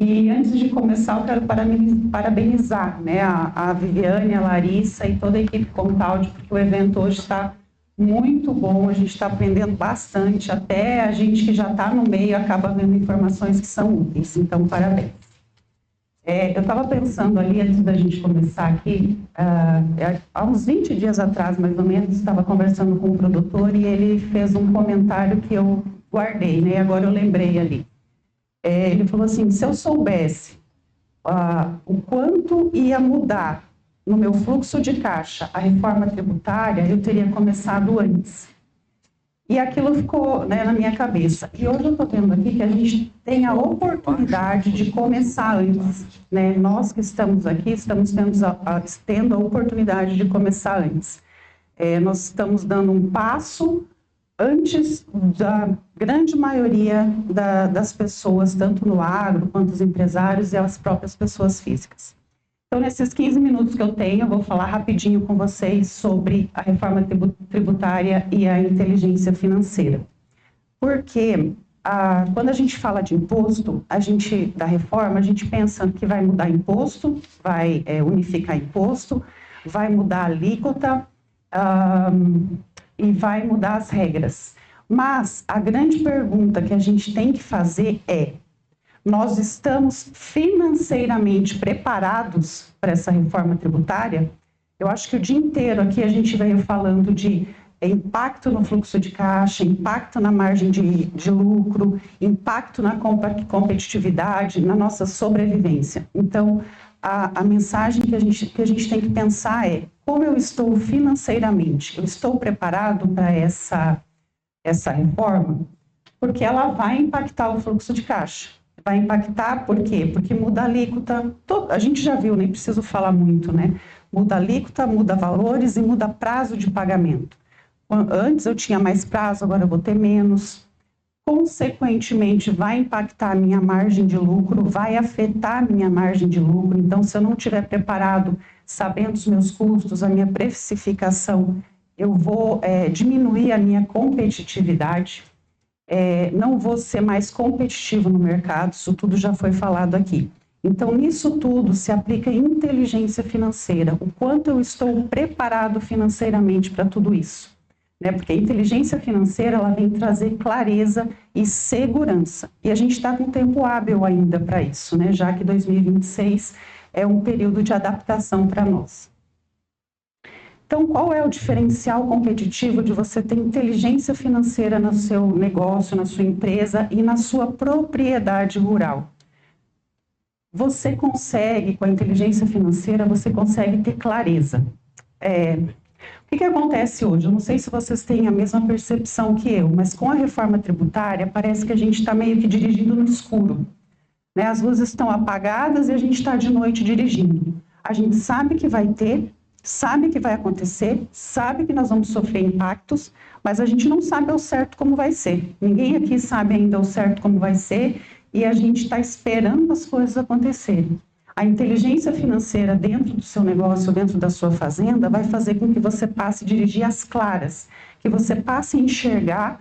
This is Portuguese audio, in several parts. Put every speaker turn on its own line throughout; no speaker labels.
E antes de começar, eu quero parabenizar, né, a Viviane, a Larissa e toda a equipe Contalde, porque o evento hoje está muito bom, a gente está aprendendo bastante, até a gente que já está no meio acaba vendo informações que são úteis, então parabéns. Eu estava pensando ali, antes da gente começar aqui, há uns 20 dias atrás, mais ou menos, estava conversando com um produtor e ele fez um comentário que eu guardei, né? Agora eu lembrei ali. Ele falou assim, se eu soubesse o quanto ia mudar no meu fluxo de caixa a reforma tributária, eu teria começado antes. E aquilo ficou, né, na minha cabeça. E hoje eu estou vendo aqui que a gente tem a oportunidade de começar antes. Né? Nós que estamos aqui, estamos tendo a oportunidade de começar antes. Nós estamos dando um passo antes da grande maioria das pessoas, tanto no agro, quanto os empresários e as próprias pessoas físicas. Então, nesses 15 minutos que eu tenho, eu vou falar rapidinho com vocês sobre a reforma tributária e a inteligência financeira. Porque quando a gente fala de imposto, da reforma, a gente pensa que vai mudar imposto, vai unificar imposto, vai mudar a alíquota e vai mudar as regras. Mas a grande pergunta que a gente tem que fazer é: nós estamos financeiramente preparados para essa reforma tributária? Eu acho que o dia inteiro aqui a gente veio falando de impacto no fluxo de caixa, impacto na margem de lucro, impacto na competitividade, na nossa sobrevivência. Então, a mensagem que a gente tem que pensar é: como eu estou financeiramente? Eu estou preparado para essa reforma? Porque ela vai impactar o fluxo de caixa. Vai impactar por quê? Porque muda a alíquota, a gente já viu, nem preciso falar muito, né? Muda a alíquota, muda valores e muda prazo de pagamento. Antes eu tinha mais prazo, agora eu vou ter menos. Consequentemente, vai impactar a minha margem de lucro, vai afetar a minha margem de lucro. Então, se eu não estiver preparado, sabendo os meus custos, a minha precificação, eu vou diminuir a minha competitividade. Não vou ser mais competitivo no mercado, isso tudo já foi falado aqui. Então, nisso tudo se aplica inteligência financeira, o quanto eu estou preparado financeiramente para tudo isso. Né? Porque a inteligência financeira, ela vem trazer clareza e segurança. E a gente está com tempo hábil ainda para isso, né? Já que 2026 é um período de adaptação para nós. Então, qual é o diferencial competitivo de você ter inteligência financeira no seu negócio, na sua empresa e na sua propriedade rural? Você consegue, com a inteligência financeira, você consegue ter clareza. O que acontece hoje? Eu não sei se vocês têm a mesma percepção que eu, mas com a reforma tributária, parece que a gente está meio que dirigindo no escuro. Né? As luzes estão apagadas e a gente está de noite dirigindo. A gente sabe que vai ter, sabe que vai acontecer, sabe que nós vamos sofrer impactos, mas a gente não sabe ao certo como vai ser. Ninguém aqui sabe ainda ao certo como vai ser e a gente está esperando as coisas acontecerem. A inteligência financeira dentro do seu negócio, dentro da sua fazenda, vai fazer com que você passe a dirigir às claras, que você passe a enxergar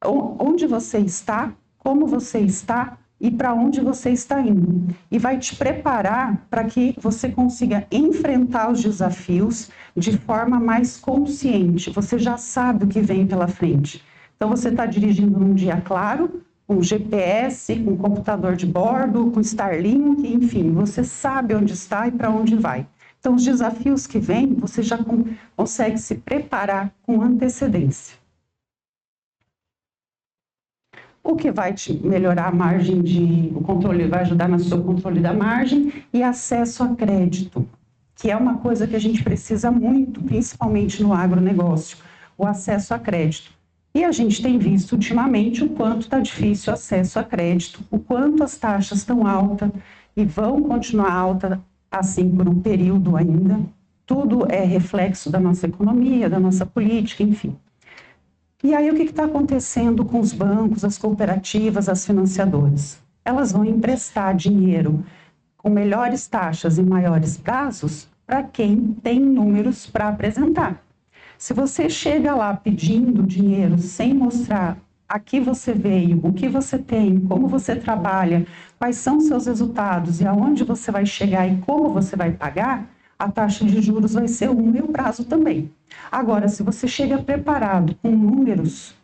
onde você está, como você está e para onde você está indo. E vai te preparar para que você consiga enfrentar os desafios de forma mais consciente. Você já sabe o que vem pela frente. Então, você está dirigindo num dia claro, com GPS, com computador de bordo, com Starlink, enfim, você sabe onde está e para onde vai. Então, os desafios que vêm, você já consegue se preparar com antecedência. O que vai te melhorar a margem o controle, vai ajudar no seu controle da margem e acesso a crédito, que é uma coisa que a gente precisa muito, principalmente no agronegócio, o acesso a crédito. E a gente tem visto ultimamente o quanto está difícil o acesso a crédito, o quanto as taxas estão altas e vão continuar altas assim por um período ainda. Tudo é reflexo da nossa economia, da nossa política, enfim. E aí o que está acontecendo com os bancos, as cooperativas, as financiadoras? Elas vão emprestar dinheiro com melhores taxas e maiores prazos para quem tem números para apresentar. Se você chega lá pedindo dinheiro sem mostrar aqui você veio, o que você tem, como você trabalha, quais são os seus resultados e aonde você vai chegar e como você vai pagar, a taxa de juros vai ser 1 e o prazo também. Agora, se você chega preparado com números,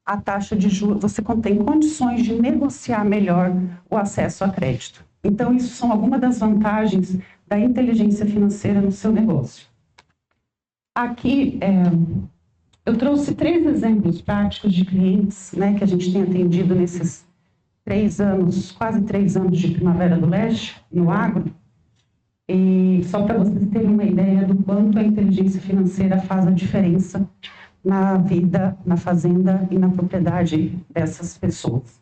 a taxa de juros, você tem condições de negociar melhor o acesso a crédito. Então, isso são algumas das vantagens da inteligência financeira no seu negócio. Aqui, eu trouxe 3 exemplos práticos de clientes, né, que a gente tem atendido nesses 3 anos, quase 3 anos de Primavera do Leste, no agro. E só para vocês terem uma ideia do quanto a inteligência financeira faz a diferença na vida, na fazenda e na propriedade dessas pessoas.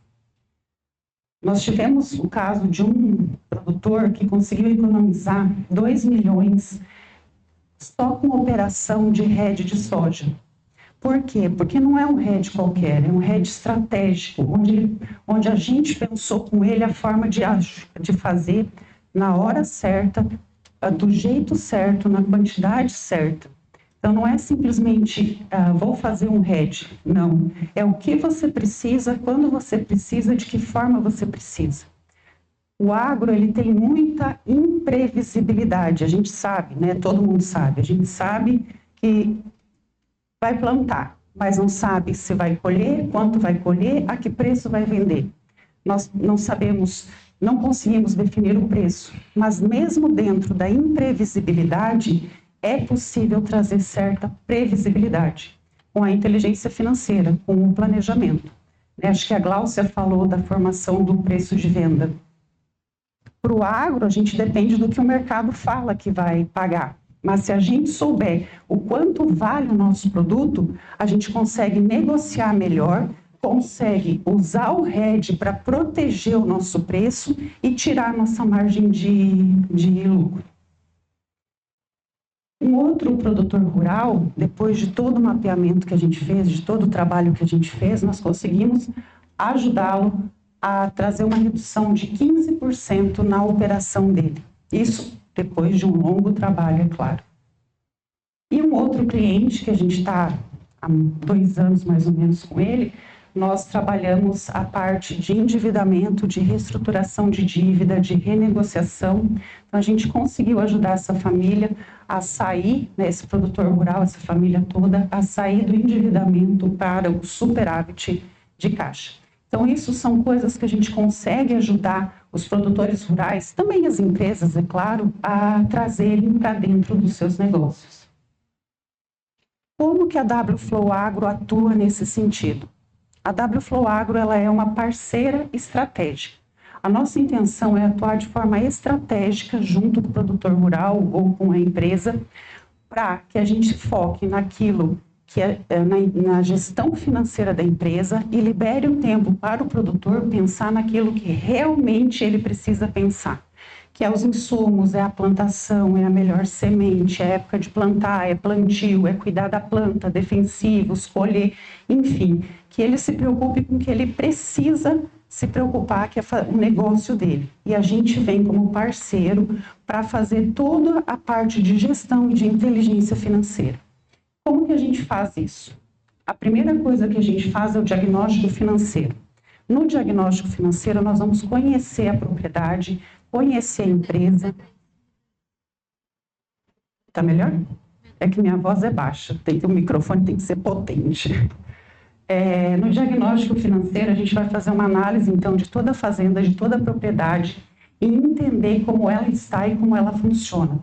Nós tivemos o caso de um produtor que conseguiu economizar 2 milhões só com operação de hedge de soja. Por quê? Porque não é um hedge qualquer, é um hedge estratégico, onde a gente pensou com ele a forma de fazer na hora certa, do jeito certo, na quantidade certa. Então, não é simplesmente, vou fazer um hedge. Não, é o que você precisa, quando você precisa, de que forma você precisa. O agro, ele tem muita imprevisibilidade, a gente sabe, né? Todo mundo sabe. A gente sabe que vai plantar, mas não sabe se vai colher, quanto vai colher, a que preço vai vender. Nós não sabemos, não conseguimos definir o preço, mas mesmo dentro da imprevisibilidade, é possível trazer certa previsibilidade com a inteligência financeira, com o planejamento. Acho que a Gláucia falou da formação do preço de venda. Para o agro, a gente depende do que o mercado fala que vai pagar. Mas se a gente souber o quanto vale o nosso produto, a gente consegue negociar melhor, consegue usar o hedge para proteger o nosso preço e tirar a nossa margem de lucro. Um outro produtor rural, depois de todo o mapeamento que a gente fez, de todo o trabalho que a gente fez, nós conseguimos ajudá-lo a trazer uma redução de 15% na operação dele. Isso depois de um longo trabalho, é claro. E um outro cliente, que a gente está há 2 anos mais ou menos com ele, nós trabalhamos a parte de endividamento, de reestruturação de dívida, de renegociação. Então, a gente conseguiu ajudar essa família a sair, né, esse produtor rural, essa família toda, a sair do endividamento para o superávit de caixa. Então, isso são coisas que a gente consegue ajudar os produtores rurais, também as empresas, é claro, a trazerem para dentro dos seus negócios. Como que a WFlow Agro atua nesse sentido? A WFlow Agro, ela é uma parceira estratégica. A nossa intenção é atuar de forma estratégica junto com o produtor rural ou com a empresa, para que a gente foque naquilo que é na gestão financeira da empresa e libere o tempo para o produtor pensar naquilo que realmente ele precisa pensar, que é os insumos, é a plantação, é a melhor semente, é a época de plantar, é plantio, é cuidar da planta, defensivos, colher, enfim, que ele se preocupe com o que ele precisa se preocupar, que é o negócio dele. E a gente vem como parceiro para fazer toda a parte de gestão e de inteligência financeira. Como que a gente faz isso? A primeira coisa que a gente faz é o diagnóstico financeiro. No diagnóstico financeiro, nós vamos conhecer a propriedade, conhecer a empresa. Tá melhor? É que minha voz é baixa, o microfone tem que ser potente. No diagnóstico financeiro, a gente vai fazer uma análise, então, de toda a fazenda, de toda a propriedade e entender como ela está e como ela funciona.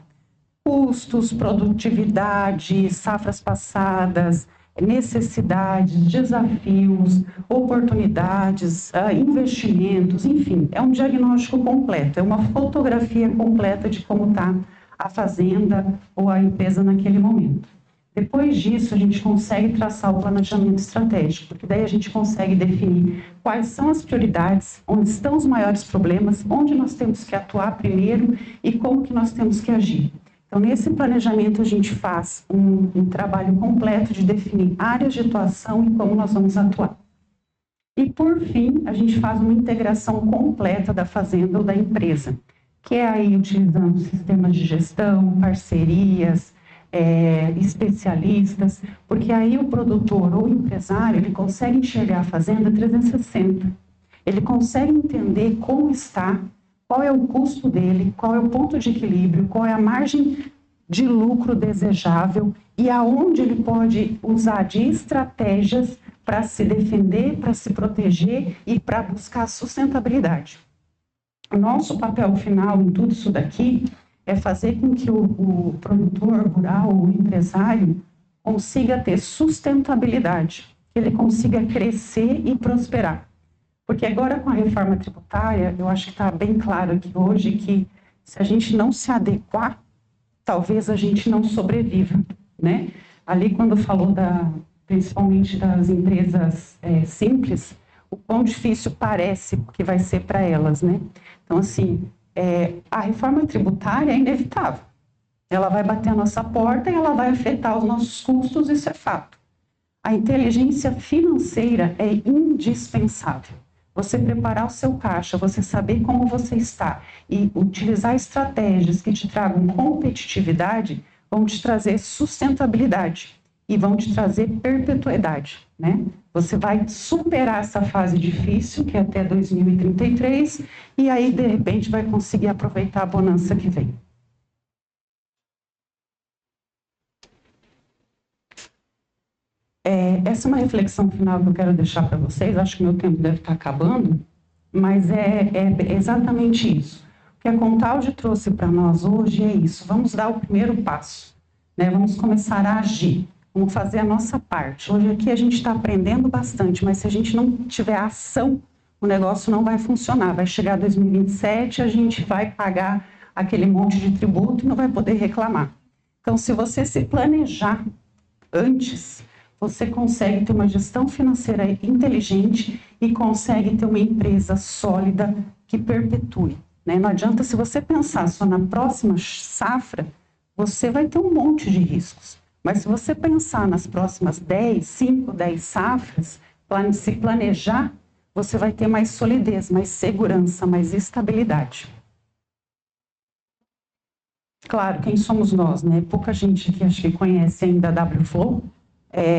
Custos, produtividade, safras passadas, necessidades, desafios, oportunidades, investimentos, enfim, é um diagnóstico completo, é uma fotografia completa de como está a fazenda ou a empresa naquele momento. Depois disso, a gente consegue traçar o planejamento estratégico, porque daí a gente consegue definir quais são as prioridades, onde estão os maiores problemas, onde nós temos que atuar primeiro e como que nós temos que agir. Então, nesse planejamento, a gente faz um trabalho completo de definir áreas de atuação e como nós vamos atuar. E, por fim, a gente faz uma integração completa da fazenda ou da empresa, que é aí utilizando sistemas de gestão, parcerias, especialistas, porque aí o produtor ou o empresário, ele consegue enxergar a fazenda 360. Ele consegue entender como está, qual é o custo dele, qual é o ponto de equilíbrio, qual é a margem de lucro desejável e aonde ele pode usar de estratégias para se defender, para se proteger e para buscar sustentabilidade. O nosso papel final em tudo isso daqui é fazer com que o produtor rural, o empresário, consiga ter sustentabilidade, que ele consiga crescer e prosperar. Porque agora com a reforma tributária, eu acho que está bem claro aqui hoje que se a gente não se adequar, talvez a gente não sobreviva, né? Ali quando falou principalmente das empresas simples, o quão difícil parece que vai ser para elas, né? Então, assim, a reforma tributária é inevitável. Ela vai bater a nossa porta e ela vai afetar os nossos custos, isso é fato. A inteligência financeira é indispensável. Você preparar o seu caixa, você saber como você está e utilizar estratégias que te tragam competitividade, vão te trazer sustentabilidade e vão te trazer perpetuidade, né? Você vai superar essa fase difícil, que é até 2033, e aí, de repente, vai conseguir aproveitar a bonança que vem. Essa é uma reflexão final que eu quero deixar para vocês, acho que meu tempo deve estar acabando, mas é exatamente isso. O que a Contalde trouxe para nós hoje é isso, vamos dar o primeiro passo, né? Vamos começar a agir, vamos fazer a nossa parte. Hoje aqui a gente está aprendendo bastante, mas se a gente não tiver ação, o negócio não vai funcionar. Vai chegar 2027, a gente vai pagar aquele monte de tributo e não vai poder reclamar. Então, se você se planejar antes, você consegue ter uma gestão financeira inteligente e consegue ter uma empresa sólida que perpetue, né? Não adianta, se você pensar só na próxima safra, você vai ter um monte de riscos. Mas se você pensar nas próximas 5, 10 safras, se planejar, você vai ter mais solidez, mais segurança, mais estabilidade. Claro, quem somos nós, né? Pouca gente aqui acho que conhece ainda a WFlow.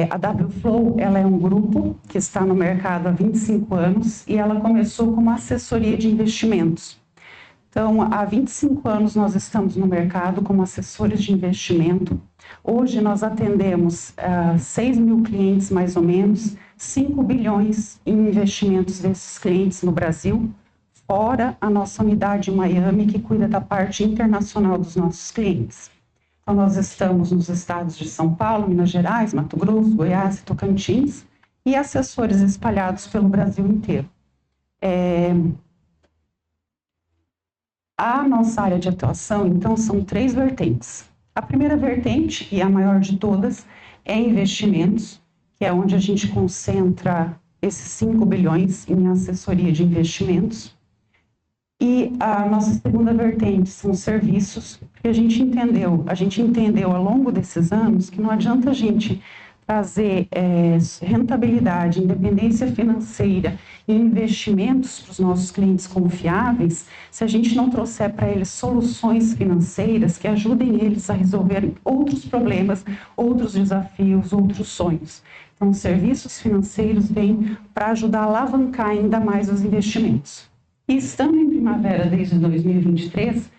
A WFlow, ela é um grupo que está no mercado há 25 anos e ela começou como assessoria de investimentos. Então, há 25 anos nós estamos no mercado como assessores de investimento. Hoje nós atendemos 6 mil clientes, mais ou menos, 5 bilhões em investimentos desses clientes no Brasil, fora a nossa unidade em Miami, que cuida da parte internacional dos nossos clientes. Então, nós estamos nos estados de São Paulo, Minas Gerais, Mato Grosso, Goiás e Tocantins, e assessores espalhados pelo Brasil inteiro. A nossa área de atuação, então, são 3 vertentes. A primeira vertente, e a maior de todas, é investimentos, que é onde a gente concentra esses 5 bilhões em assessoria de investimentos. E a nossa segunda vertente são serviços, porque a gente entendeu ao longo desses anos que não adianta a gente trazer rentabilidade, independência financeira e investimentos para os nossos clientes confiáveis, se a gente não trouxer para eles soluções financeiras que ajudem eles a resolverem outros problemas, outros desafios, outros sonhos. Então, os serviços financeiros vêm para ajudar a alavancar ainda mais os investimentos. E estando em primavera desde 2023,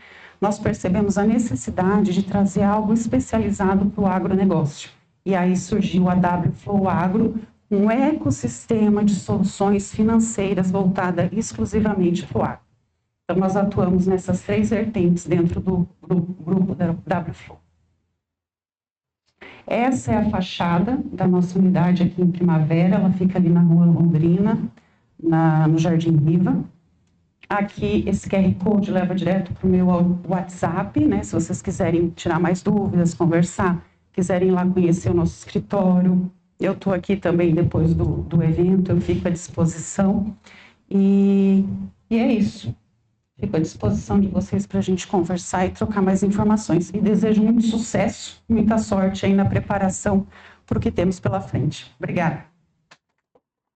nós percebemos a necessidade de trazer algo especializado para o agronegócio. E aí surgiu a WFlow Agro, um ecossistema de soluções financeiras voltada exclusivamente para o agro. Então, nós atuamos nessas 3 vertentes dentro do grupo da WFlow. Essa é a fachada da nossa unidade aqui em Primavera, ela fica ali na Rua Londrina, no Jardim Riva. Aqui, esse QR Code leva direto para o meu WhatsApp, né? Se vocês quiserem tirar mais dúvidas, conversar, quiserem ir lá conhecer o nosso escritório. Eu estou aqui também depois do evento, eu fico à disposição. E é isso. Fico à disposição de vocês para a gente conversar e trocar mais informações. E desejo muito sucesso, muita sorte aí na preparação para o que temos pela frente. Obrigada.